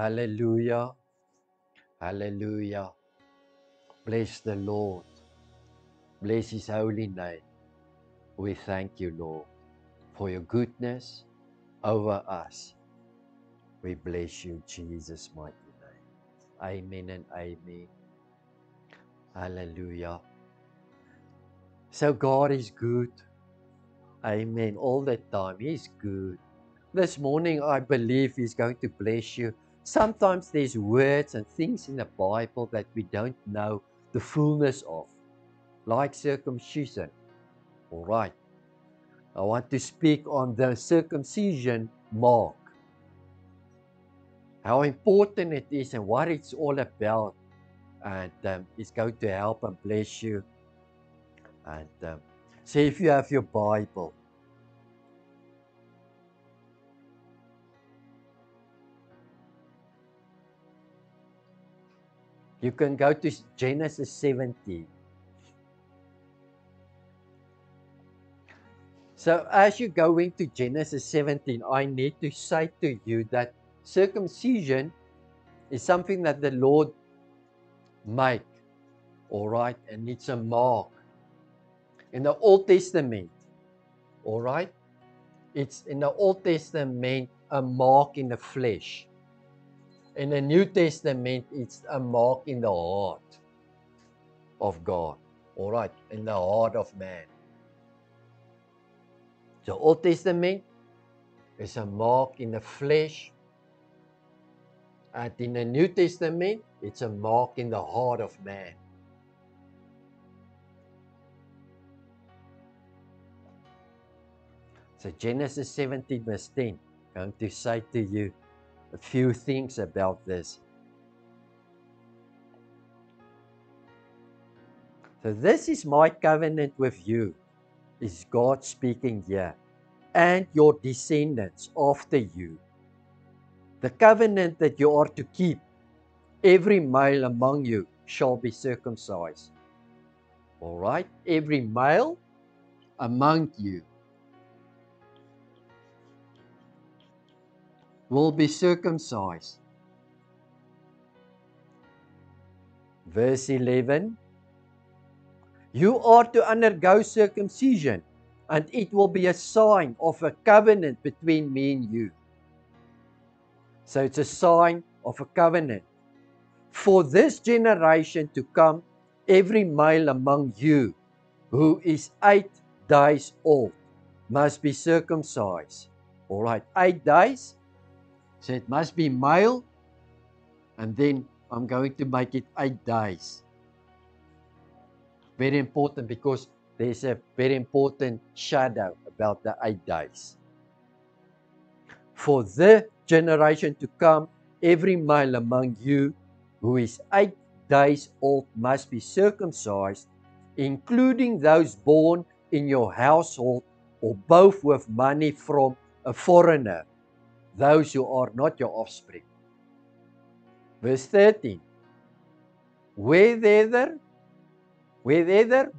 Hallelujah. Hallelujah. Bless the Lord. Bless His holy name. We thank you, Lord, for your goodness over us. We bless you in Jesus' mighty name. Amen and amen. Hallelujah. So God is good. Amen. All the time. He's good. This morning, I believe He's going to bless you. Sometimes there's words and things in the Bible that we don't know the fullness of, like circumcision. All right. I want to speak on the circumcision mark, how important it is and what it's all about. And it's going to help and bless you. And so if you have your Bible, you can go to Genesis 17. So as you go into Genesis 17, I need to say to you that circumcision is something that the Lord made, all right? And it's a mark. In the Old Testament, all right? It's in the Old Testament a mark in the flesh. In the New Testament, it's a mark in the heart of God, all right? In the heart of man. The Old Testament is a mark in the flesh. And in the New Testament, it's a mark in the heart of man. So Genesis 17 verse 10, I'm going to say to you a few things about this. So this is my covenant with you, is God speaking here, and your descendants after you. The covenant that you are to keep, every male among you shall be circumcised. All right? Every male among you will be circumcised. Verse 11, you are to undergo circumcision, and it will be a sign of a covenant between me and you. So it's a sign of a covenant. For this generation to come, every male among you who is 8 days old must be circumcised. All right, 8 days. So it must be male, and then I'm going to make it 8 days. Very important, because there's a very important shadow about the 8 days. For the generation to come, every male among you who is 8 days old must be circumcised, including those born in your household or both with money from a foreigner, those who are not your offspring. Verse 13, whether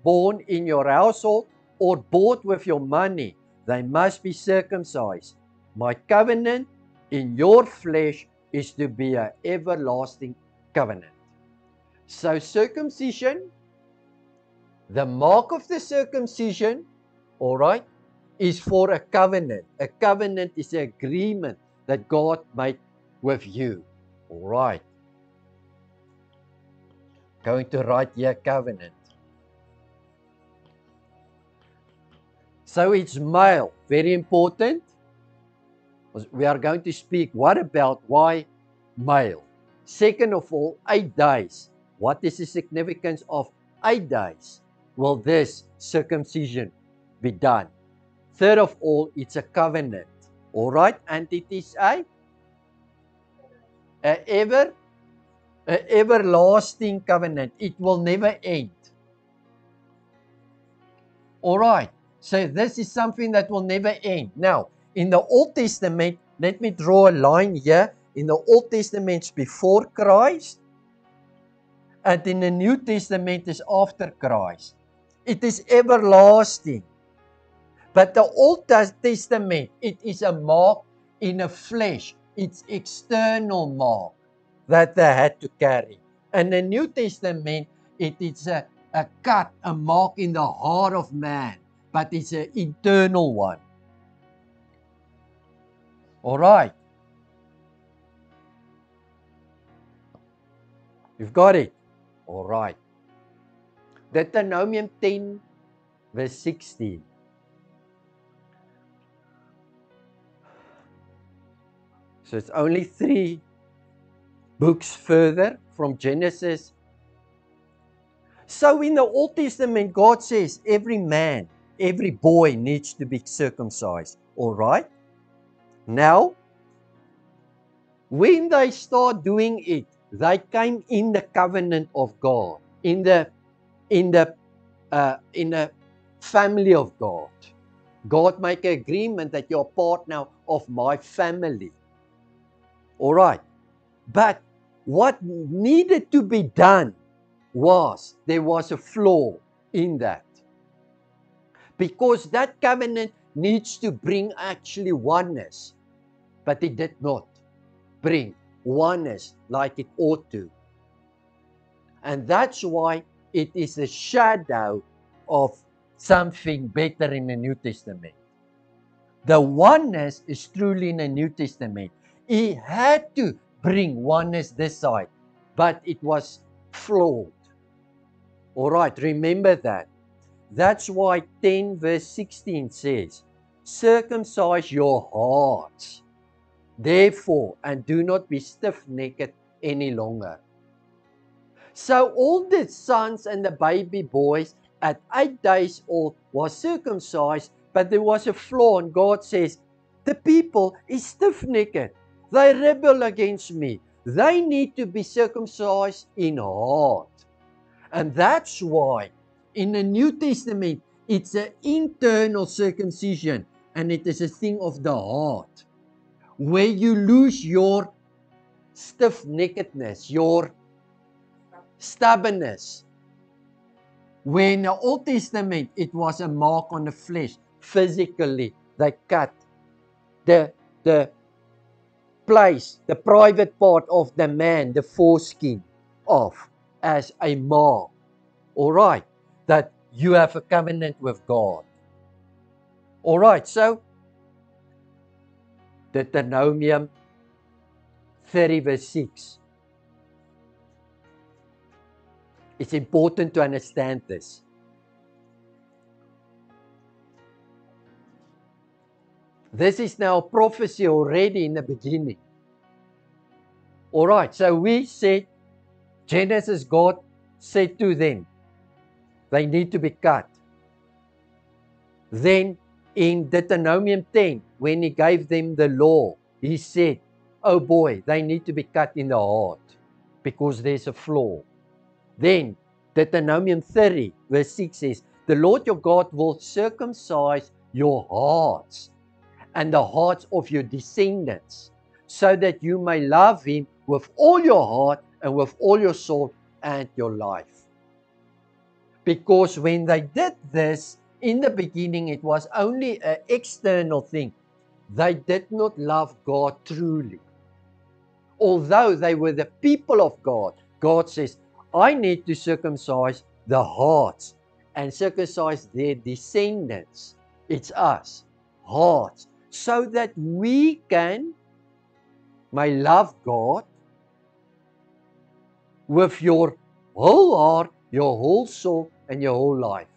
born in your household or bought with your money, they must be circumcised. My covenant in your flesh is to be an everlasting covenant. So circumcision, the mark of the circumcision, all right, is for a covenant. A covenant is an agreement that God made with you. All right. Going to write here covenant. So it's male, very important. We are going to speak, what about why male? Second of all, 8 days. What is the significance of 8 days? Will this circumcision be done? Third of all, it's a covenant. All right, and it is a everlasting covenant. It will never end. All right. So this is something that will never end. Now, in the Old Testament, let me draw a line here. In the Old Testament, it's before Christ. And in the New Testament is after Christ. It is everlasting. But the Old Testament, it is a mark in a flesh. It's external mark. that they had to carry. And the New Testament, it is a cut, a mark in the heart of man, but it's an internal one. All right. You've got it. All right. Deuteronomy 10, verse 16. So it's only 3 books further from Genesis. So in the Old Testament, God says every man, every boy needs to be circumcised. All right? Now, when they start doing it, they came in the covenant of God, in the family of God. God make an agreement that you're part now of my family. All right. But what needed to be done was, there was a flaw in that. Because that covenant needs to bring actually oneness. But it did not bring oneness like it ought to. And that's why it is a shadow of something better in the New Testament. The oneness is truly in the New Testament. He had to bring oneness this side, but it was flawed. All right, remember that. That's why 10 verse 16 says, circumcise your hearts, therefore, and do not be stiff-necked any longer. So all the sons and the baby boys at 8 days old was circumcised, but there was a flaw, and God says, the people is stiff-necked. They rebel against me. They need to be circumcised in heart. And that's why in the New Testament, it's an internal circumcision, and it is a thing of the heart, where you lose your stiff-neckedness, your stubbornness. When in the Old Testament, it was a mark on the flesh. Physically, they cut the place, the private part of the man, the foreskin, off as a mark. All right, that you have a covenant with God. All right, so Deuteronomy 30 verse 6. It's important to understand this. This is now prophecy already in the beginning. All right, so we said, Genesis, God said to them, they need to be cut. Then in Deuteronomy 10, when he gave them the law, he said, oh boy, they need to be cut in the heart because there's a flaw. Then Deuteronomy 30 verse 6 says, the Lord your God will circumcise your hearts and the hearts of your descendants, so that you may love him with all your heart and with all your soul and your life. Because when they did this, in the beginning, it was only an external thing. They did not love God truly. Although they were the people of God, God says, I need to circumcise the hearts and circumcise their descendants. It's us, hearts, so that we may love God with your whole heart, your whole soul, and your whole life.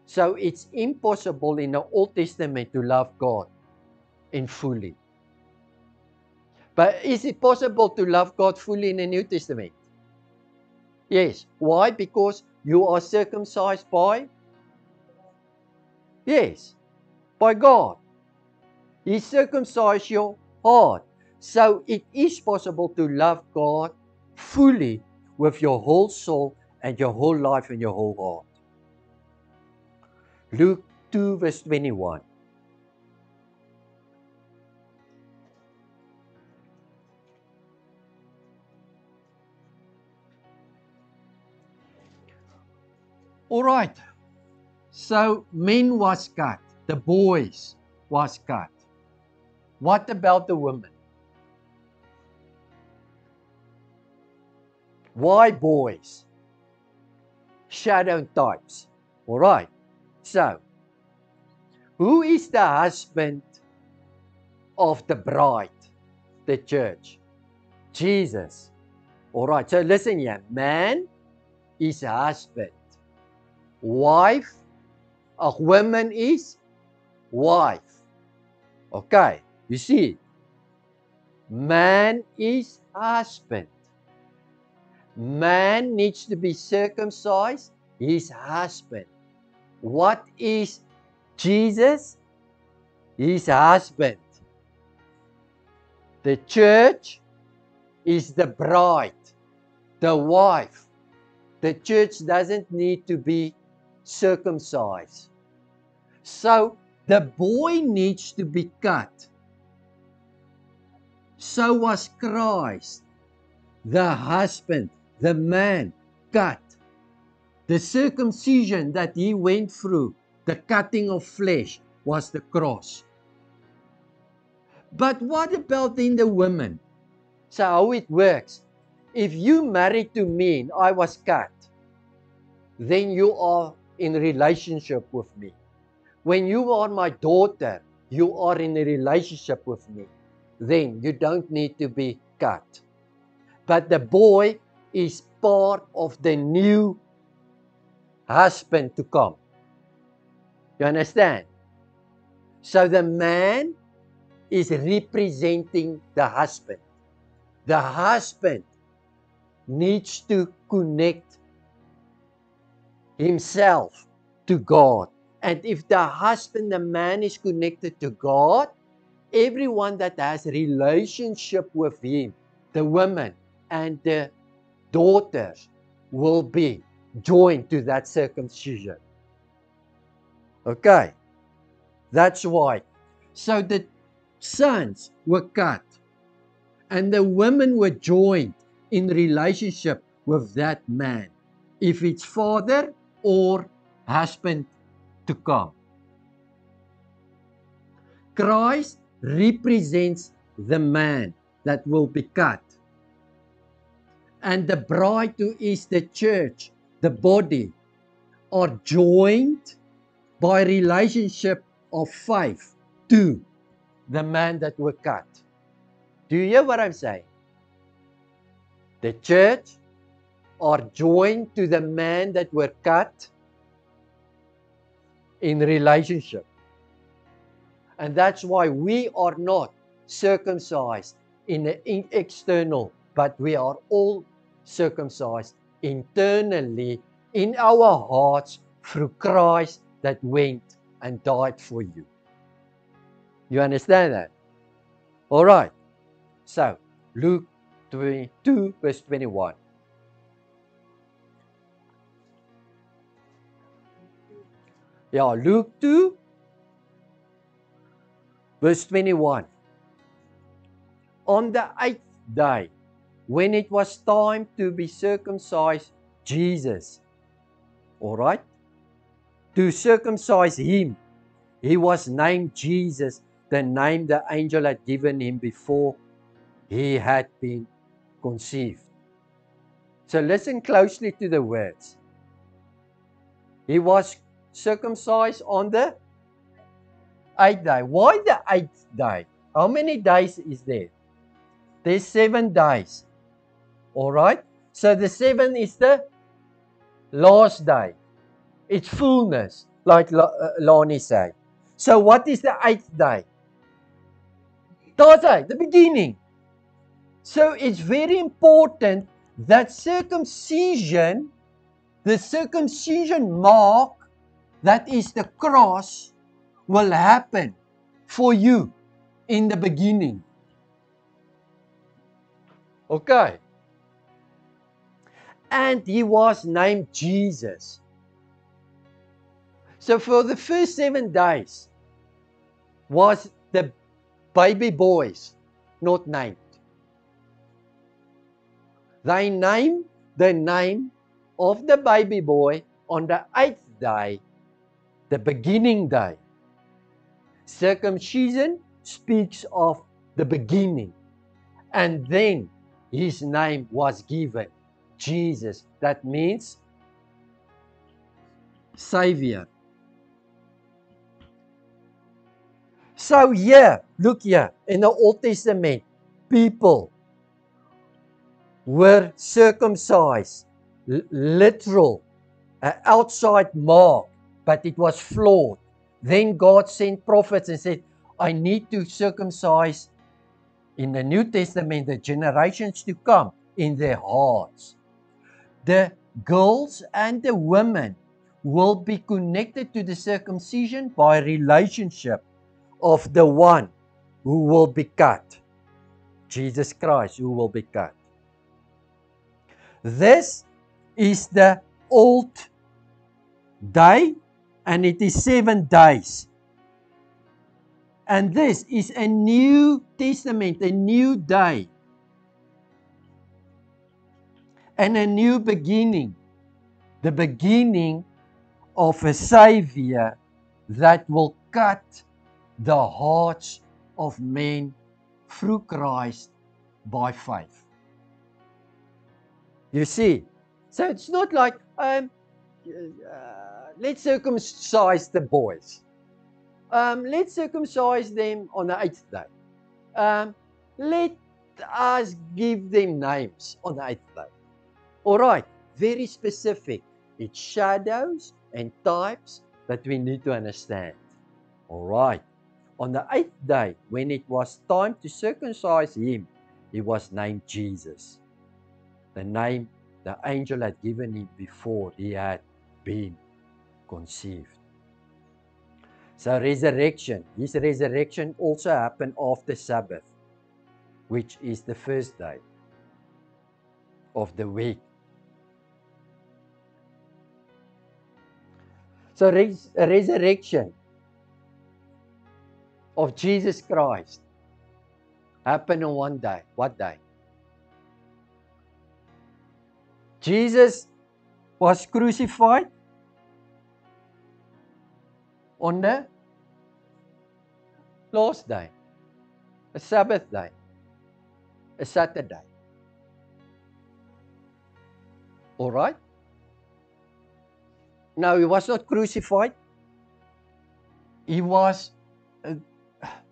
So it's impossible in the Old Testament to love God in fully. But is it possible to love God fully in the New Testament? Yes. Why? Because you are circumcised by? Yes. By God. He circumcised your heart. So it is possible to love God fully with your whole soul and your whole life and your whole heart. Luke 2 verse 21. All right. So men was cut. The boys was cut. What about the women? Why boys? Shadow types. All right. So, who is the husband of the bride? The church. Jesus. All right. So listen here. Man is husband. Wife. A woman is wife. Okay. You see. Man is husband. Man needs to be circumcised. His husband. What is Jesus? His husband. The church is the bride, the wife. The church doesn't need to be circumcised. So the boy needs to be cut. So was Christ, the husband, the man, cut. The circumcision that he went through, the cutting of flesh, was the cross. But what about in the women? So how it works? If you married to me and I was cut, then you are in relationship with me. When you are my daughter, you are in a relationship with me. Then you don't need to be cut. But the boy is part of the new husband to come. You understand? So the man is representing the husband. The husband needs to connect himself to God. And if the husband, the man is connected to God, everyone that has a relationship with him, the women and the daughters, will be joined to that circumcision. Okay, that's why. So the sons were cut and the women were joined in relationship with that man, if it's father or husband to come. Christ represents the man that will be cut. And the bride, who is the church, the body, are joined by relationship of faith to the man that were cut. Do you hear what I'm saying? The church are joined to the man that were cut in relationship. And that's why we are not circumcised in the external, but we are all circumcised internally in our hearts through Christ that went and died for you. You understand that? All right. So, Luke 22, verse 21. Yeah, Luke 2, verse 21. On the 8th day, when it was time to be circumcised, Jesus, all right, to circumcise him, he was named Jesus, the name the angel had given him before he had been conceived. So listen closely to the words. He was circumcised on the 8th day. Why the 8th day? How many days is there? There's 7 days. All right? So the 7th is the last day. It's fullness, like Lani said. So what is the 8th day? Thursday, the beginning. So it's very important that circumcision, the circumcision mark, that is the cross, will happen for you in the beginning. Okay. And he was named Jesus. So for the first 7 days was the baby boys not named. They named the name of the baby boy on the 8th day, the beginning day. Circumcision speaks of the beginning. And then his name was given. Jesus. That means Savior. So here, look here, in the Old Testament, people were circumcised, literal, outside mark, but it was flawed. Then God sent prophets and said, I need to circumcise in the New Testament the generations to come in their hearts. The girls and the women will be connected to the circumcision by relationship of the one who will be cut. Jesus Christ, who will be cut. This is the old day, and it is 7 days. And this is a new testament, a new day, and a new beginning. The beginning of a Savior that will cut the hearts of men through Christ by faith. You see, so it's not like let's circumcise the boys. Let's circumcise them on the 8th day. Let us give them names on the 8th day. All right, very specific. It's shadows and types that we need to understand. All right. On the 8th day, when it was time to circumcise him, he was named Jesus. The name the angel had given him before he had been conceived. So resurrection, his resurrection also happened after Sabbath, which is the first day of the week. So resurrection of Jesus Christ happened on one day. What day? Jesus was crucified on the last day, a Sabbath day, a Saturday. All right? Now, he was not crucified. He was,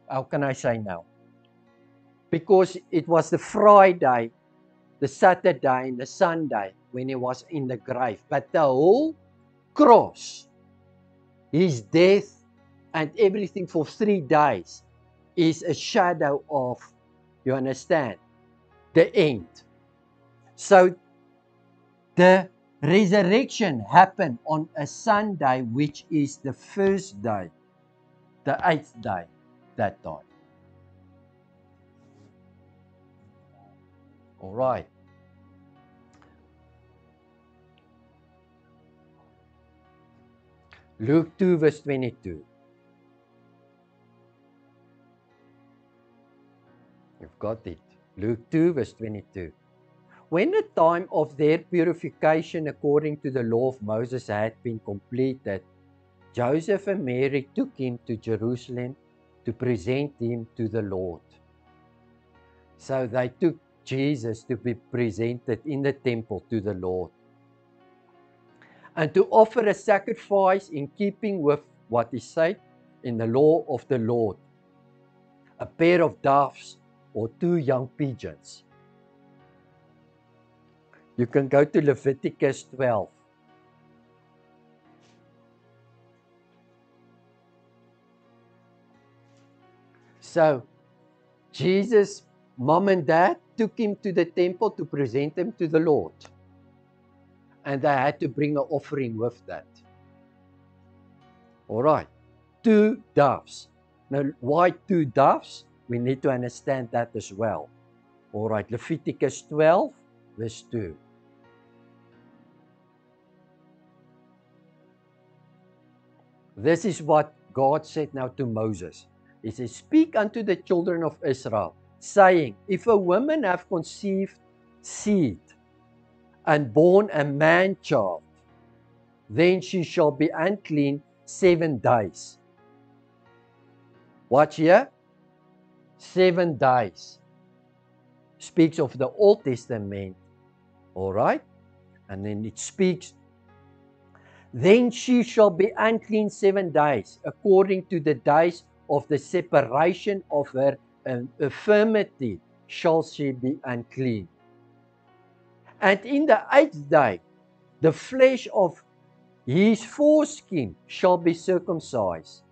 how can I say now? Because it was the Friday, the Saturday, and the Sunday when he was in the grave. But the whole cross, his death, and everything for 3 days is a shadow of, you understand, the end. So the resurrection happened on a Sunday, which is the first day, the 8th day, that time. All right. Luke 2 verse 22. You've got it. Luke 2 verse 22. When the time of their purification according to the law of Moses had been completed, Joseph and Mary took him to Jerusalem to present him to the Lord. So they took Jesus to be presented in the temple to the Lord, and to offer a sacrifice in keeping with what is said in the law of the Lord, a pair of doves or 2 young pigeons. You can go to Leviticus 12. So, Jesus' mom and dad took him to the temple to present him to the Lord. And they had to bring an offering with that. All right. 2 doves. Now, why 2 doves? We need to understand that as well. All right. Leviticus 12, verse 2. This is what God said now to Moses. He says, speak unto the children of Israel, saying, if a woman have conceived seed and born a man child, then she shall be unclean 7 days. Watch here. 7 days. Speaks of the Old Testament. All right. And then it speaks, then she shall be unclean 7 days, according to the days of the separation of her infirmity shall she be unclean. And in the 8th day, the flesh of his foreskin shall be circumcised.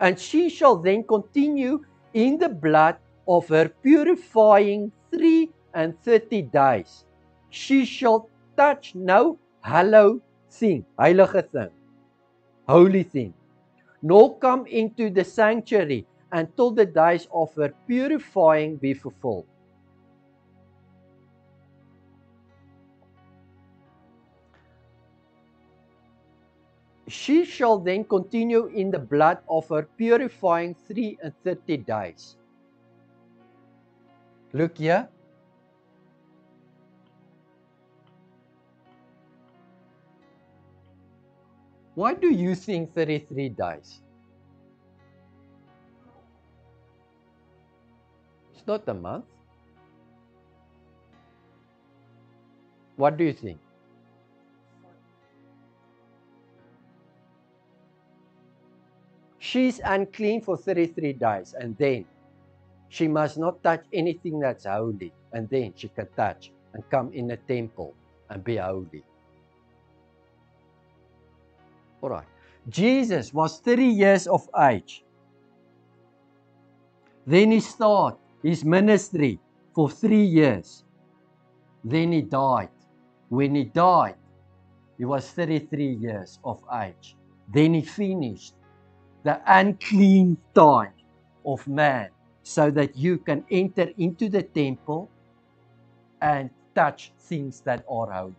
And she shall then continue in the blood of her purifying 33 days. She shall touch no hallowed thing, heilige thing, holy thing, nor come into the sanctuary until the days of her purifying be fulfilled. She shall then continue in the blood of her purifying 33 days. Look here. Why do you think 33 days? It's not a month. What do you think? She's unclean for 33 days, and then she must not touch anything that's holy, and then she can touch and come in a temple and be holy. All right. Jesus was 30 years of age. Then he started his ministry for 3 years. Then he died. When he died, he was 33 years of age. Then he finished the unclean time of man so that you can enter into the temple and touch things that are holy.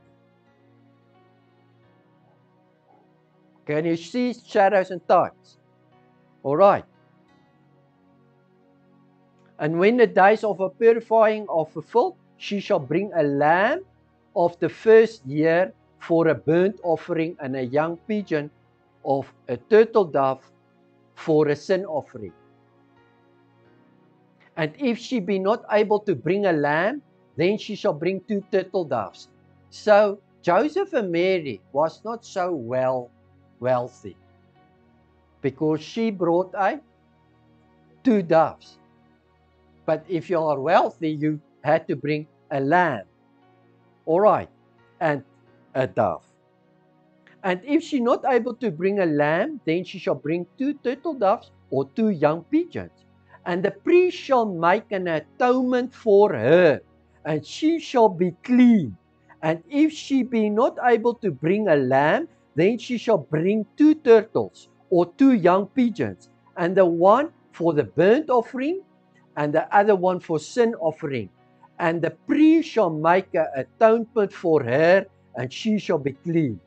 Can you see shadows and times? All right. And when the days of her purifying are fulfilled, she shall bring a lamb of the first year for a burnt offering, and a young pigeon of a turtle dove for a sin offering. And if she be not able to bring a lamb, then she shall bring 2 turtle doves. So Joseph and Mary was not so wealthy, because she brought 2 doves. But if you are wealthy, you had to bring a lamb, all right, and a dove. And if she not able to bring a lamb, then she shall bring 2 turtle doves or 2 young pigeons. And the priest shall make an atonement for her, and she shall be clean. And if she be not able to bring a lamb, then she shall bring 2 turtles or 2 young pigeons, and the one for the burnt offering, and the other one for sin offering. And the priest shall make an atonement for her, and she shall be clean.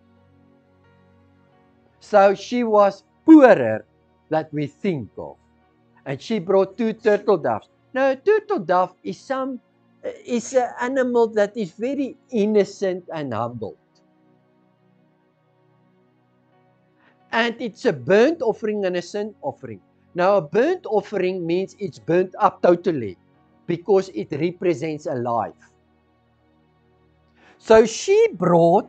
So she was poorer than we think of. And she brought 2 turtle doves. Now, a turtle dove is an animal that is very innocent and humble. And it's a burnt offering and a sin offering. Now, a burnt offering means it's burnt up totally, because it represents a life. So she brought,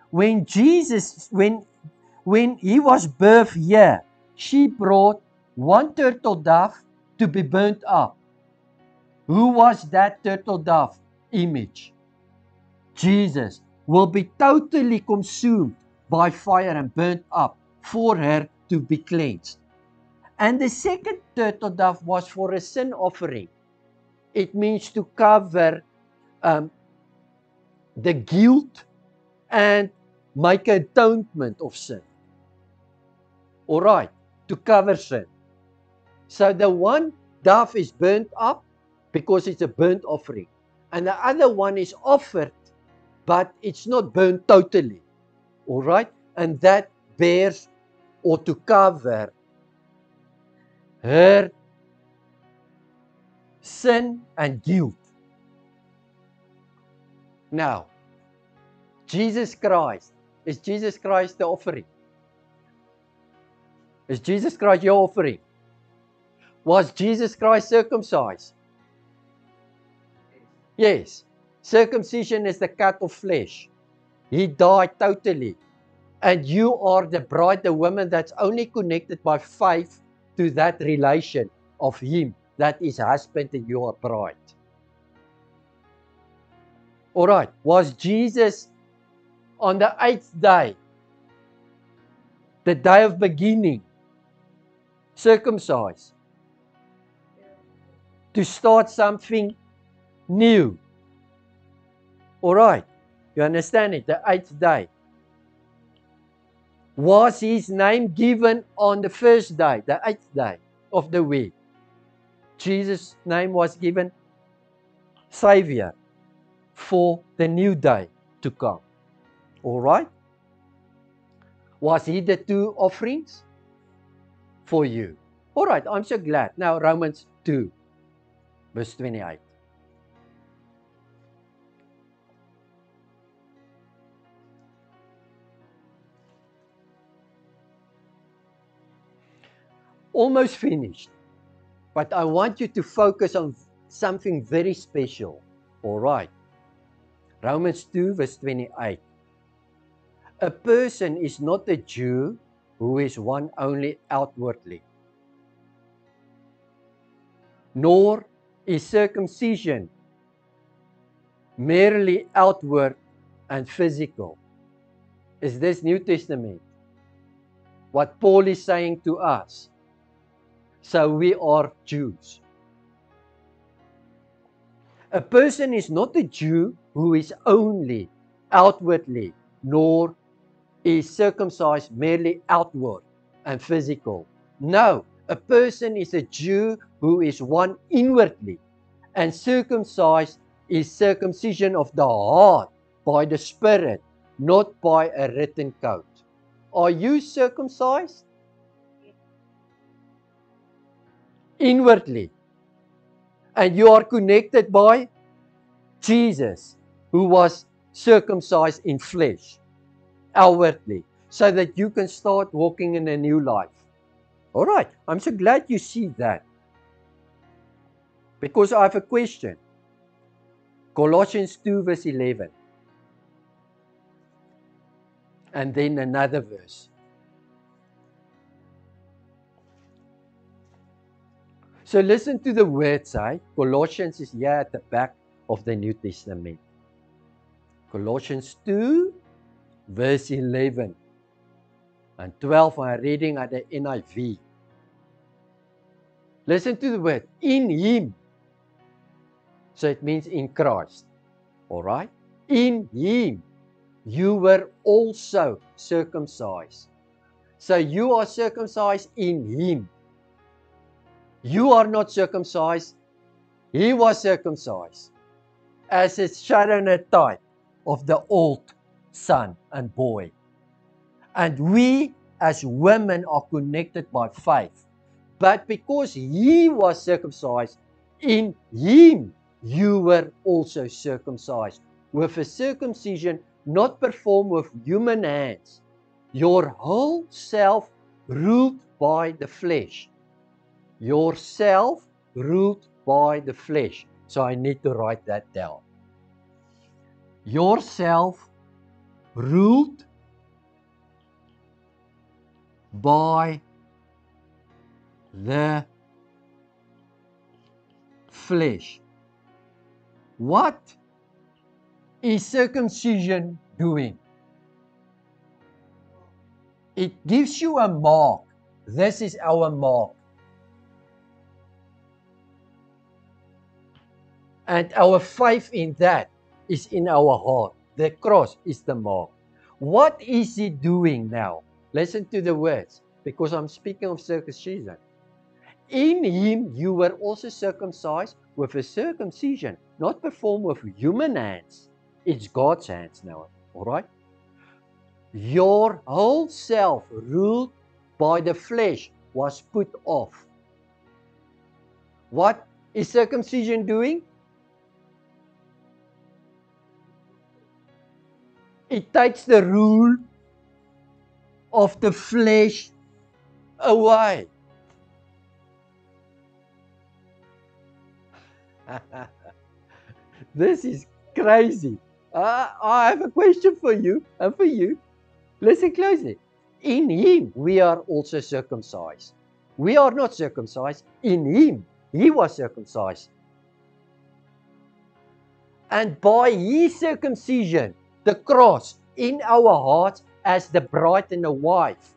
when Jesus, when he was birthed here, she brought 1 turtle dove to be burnt up. Who was that turtle dove image? Jesus will be totally consumed by fire and burnt up for her to be cleansed. And the second turtle dove was for a sin offering. It means to cover the guilt and make atonement of sin. All right, to cover sin. So the one dove is burnt up because it's a burnt offering. And the other one is offered, but it's not burnt totally. All right? And that bears or to cover her sin and guilt. Now, Jesus Christ, is Jesus Christ the offering? Is Jesus Christ your offering? Was Jesus Christ circumcised? Yes. Circumcision is the cut of flesh. He died totally. And you are the bride, the woman that's only connected by faith to that relation of him that is husband and you are bride. All right. Was Jesus on the 8th day, the day of beginning, circumcised to start something new? All right. You understand it? The 8th day. Was his name given on the first day, the 8th day of the week? Jesus' name was given Savior for the new day to come. All right? Was he the two offerings for you? All right, I'm so glad. Now, Romans 2, verse 28. Almost finished. But I want you to focus on something very special. All right. Romans 2, verse 28. A person is not a Jew who is one only outwardly, nor is circumcision merely outward and physical. Is this New Testament? What Paul is saying to us. So we are Jews. A person is not a Jew who is only outwardly, nor is circumcised merely outward and physical. No, a person is a Jew who is one inwardly, and circumcised is circumcision of the heart by the Spirit, not by a written code. Are you circumcised? Inwardly. And you are connected by Jesus, who was circumcised in flesh, outwardly, so that you can start walking in a new life. All right, I'm so glad you see that. Because I have a question. Colossians 2, verse 11. And then another verse. So listen to the words, Colossians is here at the back of the New Testament. Colossians 2, verse 11 and 12, I'm reading at the NIV. Listen to the word, in him. So it means in Christ. All right? In him, you were also circumcised. So you are circumcised in him. You are not circumcised. He was circumcised as a shadow and a type of the old son and boy. And we as women are connected by faith. But because he was circumcised, in him you were also circumcised, with a circumcision not performed with human hands, your whole self ruled by the flesh. Yourself ruled by the flesh. So I need to write that down. Yourself ruled by the flesh. What is circumcision doing? It gives you a mark. This is our mark. And our faith in that is in our heart. The cross is the mark. What is it doing now? Listen to the words, because I'm speaking of circumcision. In him you were also circumcised with a circumcision, not performed with human hands. It's God's hands now, all right? Your whole self, ruled by the flesh, was put off. What is circumcision doing? It takes the rule of the flesh away. This is Crazy. I have a question for you and for you. Listen closely. In him we are also circumcised. We are not circumcised. In him he was circumcised. And by his circumcision, the cross in our hearts as the bride and the wife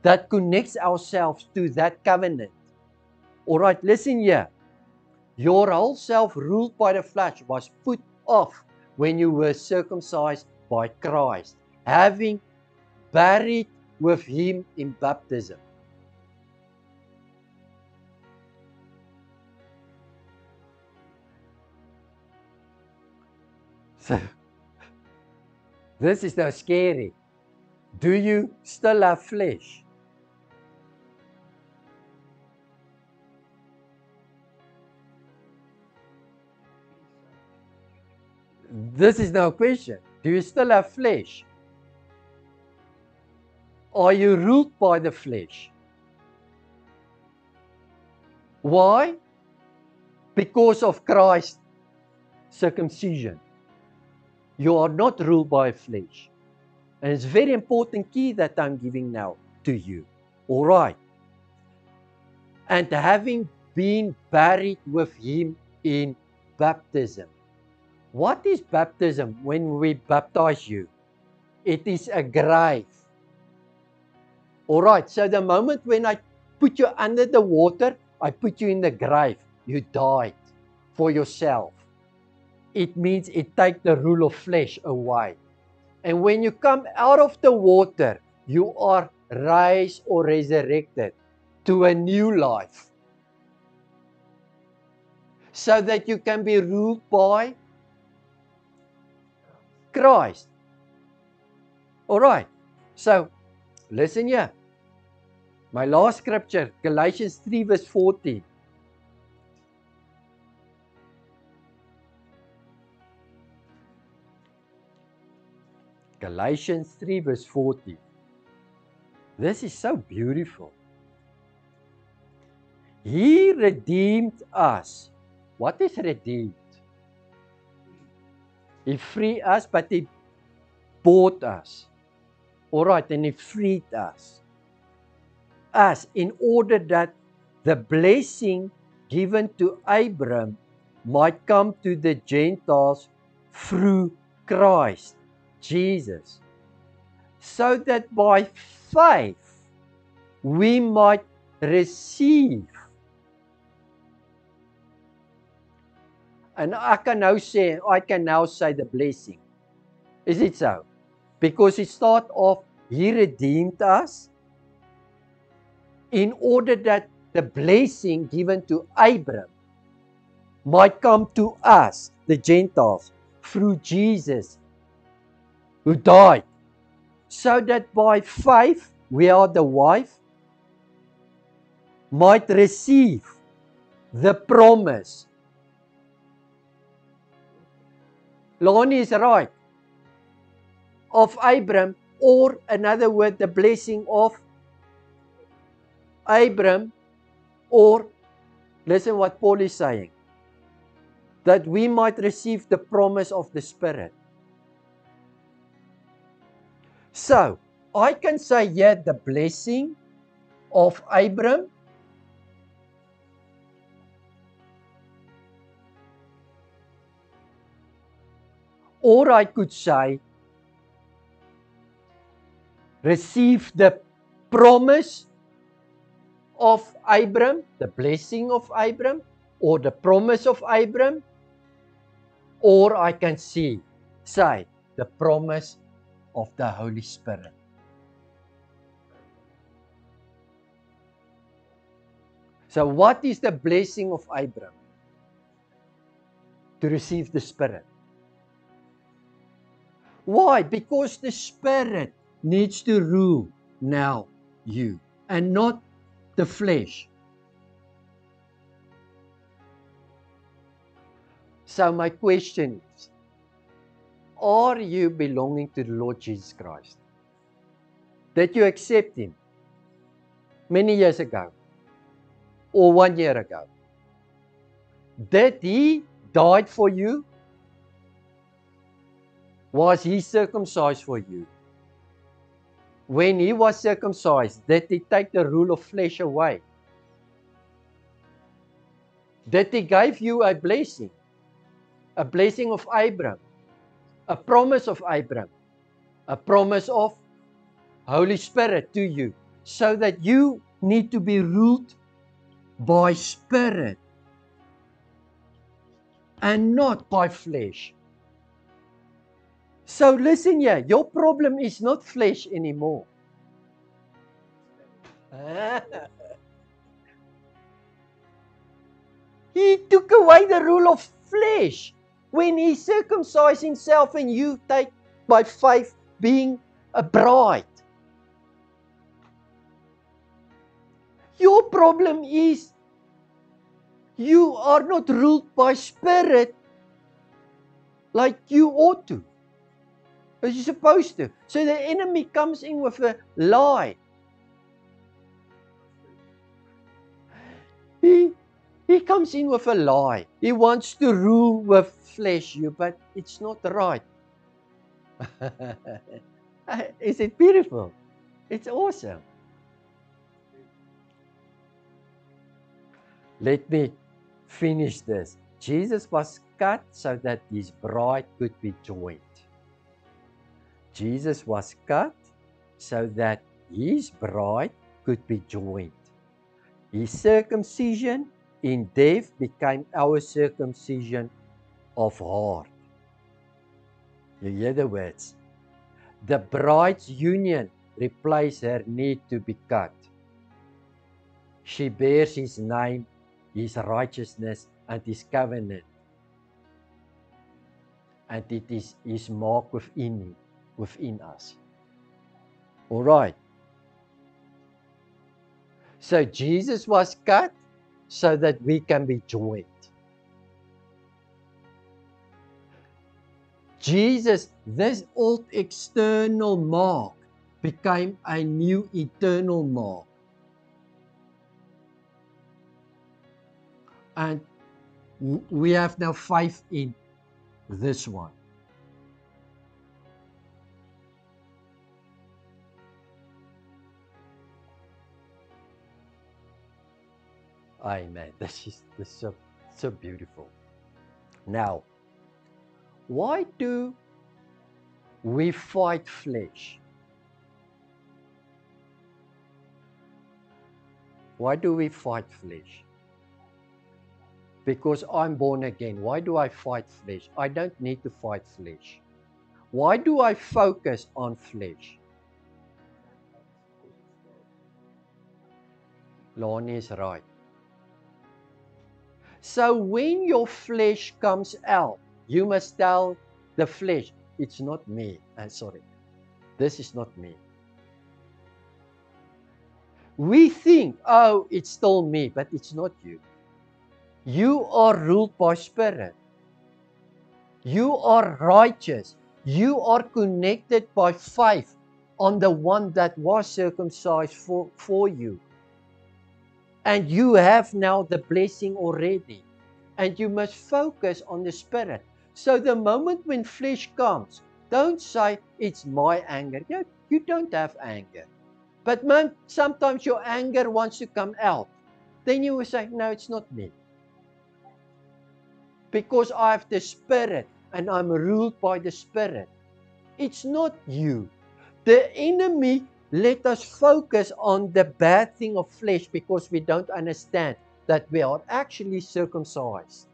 that connects ourselves to that covenant. All right, listen here. Your whole self ruled by the flesh was put off when you were circumcised by Christ, having buried with him in baptism. So, this is now scary. Do you still have flesh? This is now a question. Do you still have flesh? Are you ruled by the flesh? Why? Because of Christ's circumcision. You are not ruled by flesh. And it's a very important key that I'm giving now to you. All right. And having been buried with him in baptism. What is baptism when we baptize you? It is a grave. All right. So the moment when I put you under the water, I put you in the grave. You died for yourself. It means it takes the rule of flesh away. And when you come out of the water, you are raised or resurrected to a new life. So that you can be ruled by Christ. All right. So, listen here. My last scripture, Galatians 3 verse 14. Galatians 3 verse 14. This is so beautiful. He redeemed us. What is redeemed? He freed us, but he bought us. All right, and he freed us. Us in order that the blessing given to Abram might come to the Gentiles through Christ Jesus, so that by faith we might receive. And I can now say the blessing. Is it so? Because it starts off, he redeemed us in order that the blessing given to Abram might come to us, the Gentiles, through Jesus, who died, so that by faith we are the wife, might receive the promise. Lonnie is right. Of Abram, or another word, the blessing of Abram, or listen what Paul is saying, that we might receive the promise of the Spirit. So, I can say yet the blessing of Abram, or I could say receive the promise of Abram, the blessing of Abram, or the promise of Abram, or I can say the promise of the Holy Spirit. So what is the blessing of Abram? To receive the Spirit. Why? Because the Spirit needs to rule now you, and not the flesh. So my question is, are you belonging to the Lord Jesus Christ? Did you accept Him many years ago or 1 year ago? Did He die for you? Was he circumcised for you? When he was circumcised, did he take the rule of flesh away? Did he give you a blessing of Abraham, a promise of Abraham, a promise of Holy Spirit to you, so that you need to be ruled by Spirit and not by flesh. So listen here, your problem is not flesh anymore. He took away the rule of flesh when he circumcised himself and you take by faith being a bride. Your problem is you are not ruled by Spirit like you ought to, as you're supposed to. So the enemy comes in with a lie. He comes in with a lie. He wants to rule with flesh you, but it's not right. Is it beautiful? It's awesome. Let me finish this. Jesus was cut so that his bride could be joined. Jesus was cut so that his bride could be joined. His circumcision in death became our circumcision of heart. You hear the words. The bride's union replaced her need to be cut. She bears his name, his righteousness, and his covenant. And it is his mark within us. All right. So Jesus was cut so that we can be joined. Jesus, this old external mark became a new eternal mark. And we have now faith in this one. Amen. This is so beautiful. Now, why do we fight flesh? Why do we fight flesh? Because I'm born again. Why do I fight flesh? I don't need to fight flesh. Why do I focus on flesh? Lonnie is right. So when your flesh comes out, you must tell the flesh, it's not me. Sorry, this is not me. We think, oh, it's still me, but it's not you. You are ruled by Spirit. You are righteous. You are connected by faith on the one that was circumcised for you. And you have now the blessing already. And you must focus on the Spirit. So the moment when flesh comes, don't say, it's my anger. You don't have anger. But man, sometimes your anger wants to come out. Then you will say, no, it's not me. Because I have the Spirit and I'm ruled by the Spirit. It's not you. The enemy let us focus on the bad thing of flesh because we don't understand that we are actually circumcised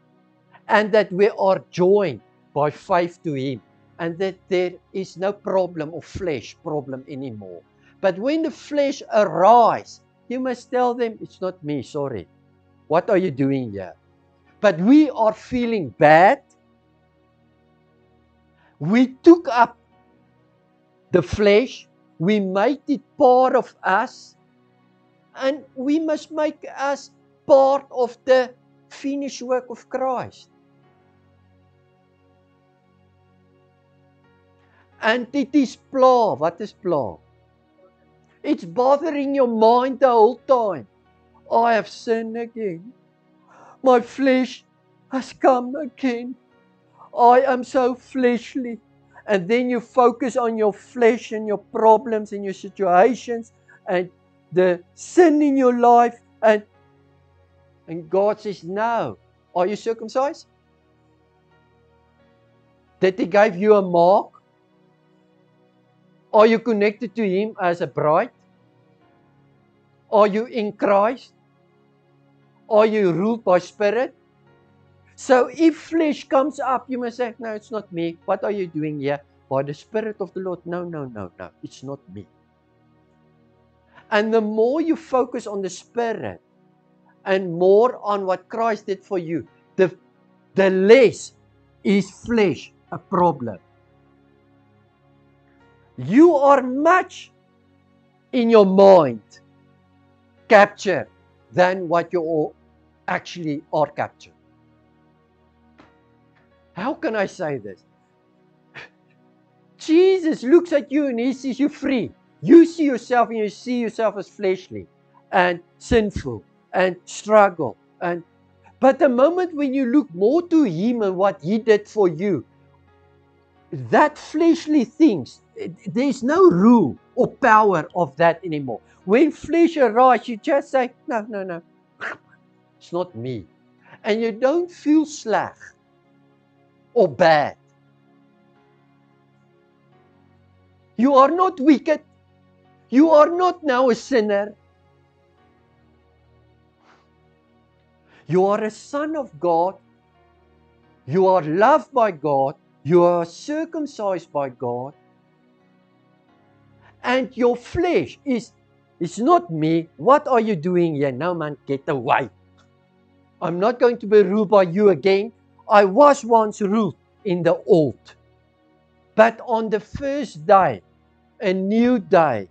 and that we are joined by faith to Him and that there is no problem of flesh problem anymore. But when the flesh arises, you must tell them, it's not me, sorry. What are you doing here? But we are feeling bad. We took up the flesh. We made it part of us. And we must make us part of the finished work of Christ. And it is pla. What is pla? It's bothering your mind the whole time. I have sinned again. My flesh has come again. I am so fleshly. And then you focus on your flesh and your problems and your situations and the sin in your life. And God says, no. Are you circumcised? Did He give you a mark? Are you connected to Him as a bride? Are you in Christ? Are you ruled by Spirit? So if flesh comes up, you must say, no, it's not me. What are you doing here? By the Spirit of the Lord. No, it's not me. And the more you focus on the Spirit and more on what Christ did for you, the less is flesh a problem. You are much in your mind captured than what you actually are captured. How can I say this? Jesus looks at you and He sees you free. You see yourself and you see yourself as fleshly and sinful and struggle. But the moment when you look more to Him and what He did for you, that fleshly things, there's no rule or power of that anymore. When flesh arises, you just say, no, it's not me. And you don't feel sleg or bad. You are not wicked. You are not now a sinner. You are a son of God. You are loved by God. You are circumcised by God. And your flesh is not me. What are you doing here? No, man, get away. I'm not going to be ruled by you again. I was once ruled in the old. But on the first day, a new day,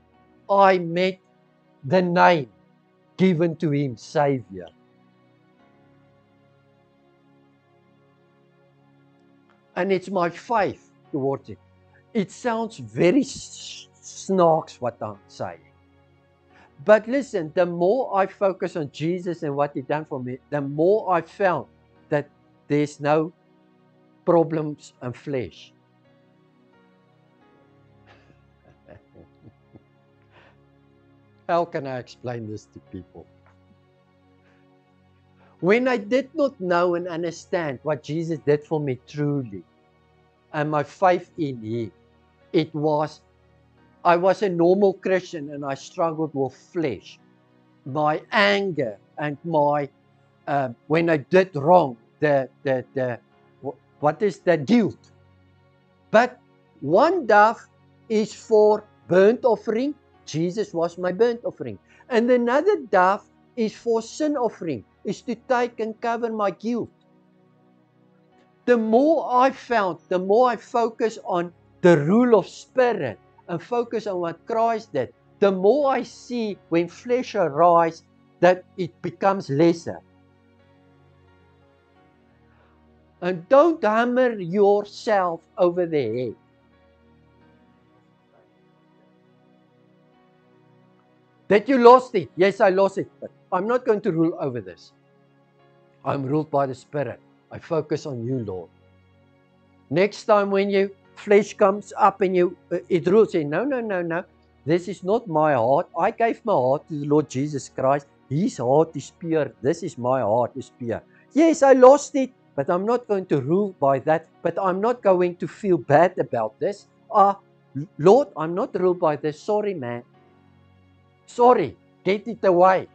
I met the name given to Him, Savior. And it's my faith towards it. It sounds very snarks what I'm saying. But listen, the more I focus on Jesus and what He done for me, the more I found that there's no problems and flesh. How can I explain this to people? When I did not know and understand what Jesus did for me truly, and my faith in Him, I was a normal Christian and I struggled with flesh. My anger and my, when I did wrong, what is the guilt? But one dove is for burnt offering. Jesus was my burnt offering. And another dove is for sin offering, is to take and cover my guilt. The more I found, the more I focus on the rule of Spirit and focus on what Christ did, the more I see when flesh arises that it becomes lesser. And don't hammer yourself over the head. That you lost it. Yes, I lost it. But I'm not going to rule over this. I'm ruled by the Spirit. I focus on you, Lord. Next time when your flesh comes up and it rules, say, no. This is not my heart. I gave my heart to the Lord Jesus Christ. His heart is pure. This is my heart is pure. Yes, I lost it, but I'm not going to rule by that. But I'm not going to feel bad about this. Lord, I'm not ruled by this. Sorry, man. Sorry, get it away.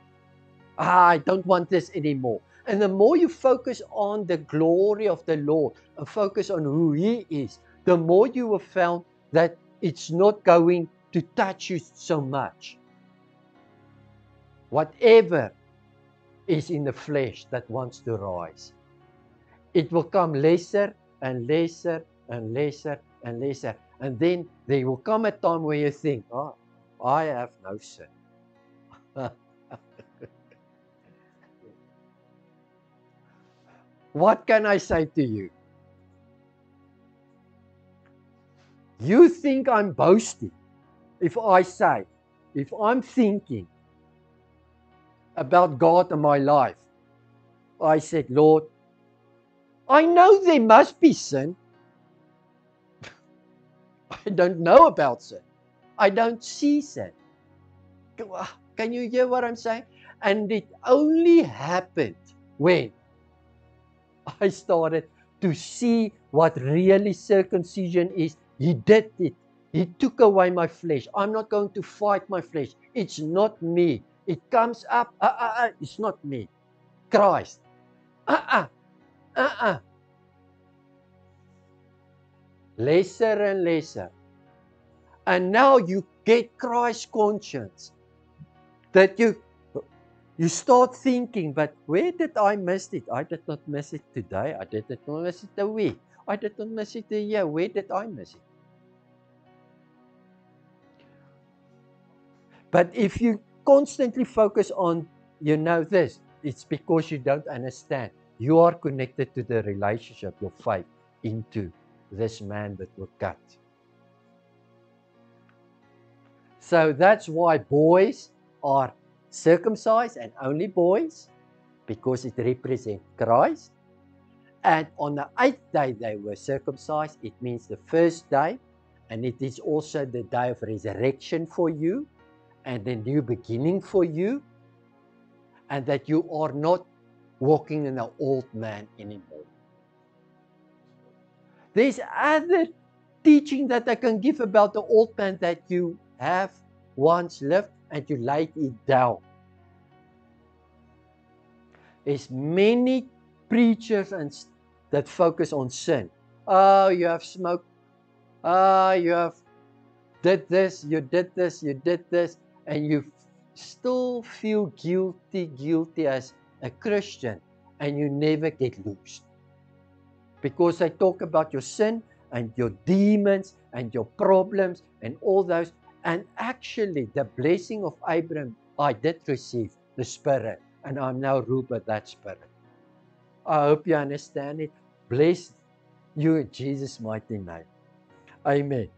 I don't want this anymore. And the more you focus on the glory of the Lord and focus on who He is, the more you will find that it's not going to touch you so much. Whatever is in the flesh that wants to rise, it will come lesser and lesser and lesser and lesser. And then there will come a time where you think, I have no sin. What can I say to you? You think I'm boasting if I'm thinking about God and my life. I said, Lord, I know there must be sin. I don't know about sin. I don't see sin. Can you hear what I'm saying? And it only happened when I started to see what really circumcision is. He did it. He took away my flesh. I'm not going to fight my flesh. It's not me. It comes up. It's not me. Christ. Uh, uh. Lesser and lesser. And now you get Christ conscience. That you start thinking, but where did I miss it? I did not miss it today. I did not miss it a week. I did not miss it a year. Where did I miss it? But if you constantly focus on, this, it's because you don't understand. You are connected to the relationship, your faith, into this man that was cut. So that's why boys are circumcised, and only boys, because it represents Christ. And on the 8th day they were circumcised. It means the first day, and it is also the day of resurrection for you, and a new beginning for you, and that you are not walking in the old man anymore. There's other teaching that I can give about the old man that you have once lived and you laid it down. There's many preachers that focus on sin. Oh, you have smoked. Oh, you have did this, you did this, you did this, and you still feel guilty as a Christian, and you never get loosed. Because they talk about your sin and your demons and your problems and all those. And actually, the blessing of Abraham, I did receive the Spirit, and I'm now ruled by that Spirit. I hope you understand it. Bless you in Jesus' mighty name. Amen.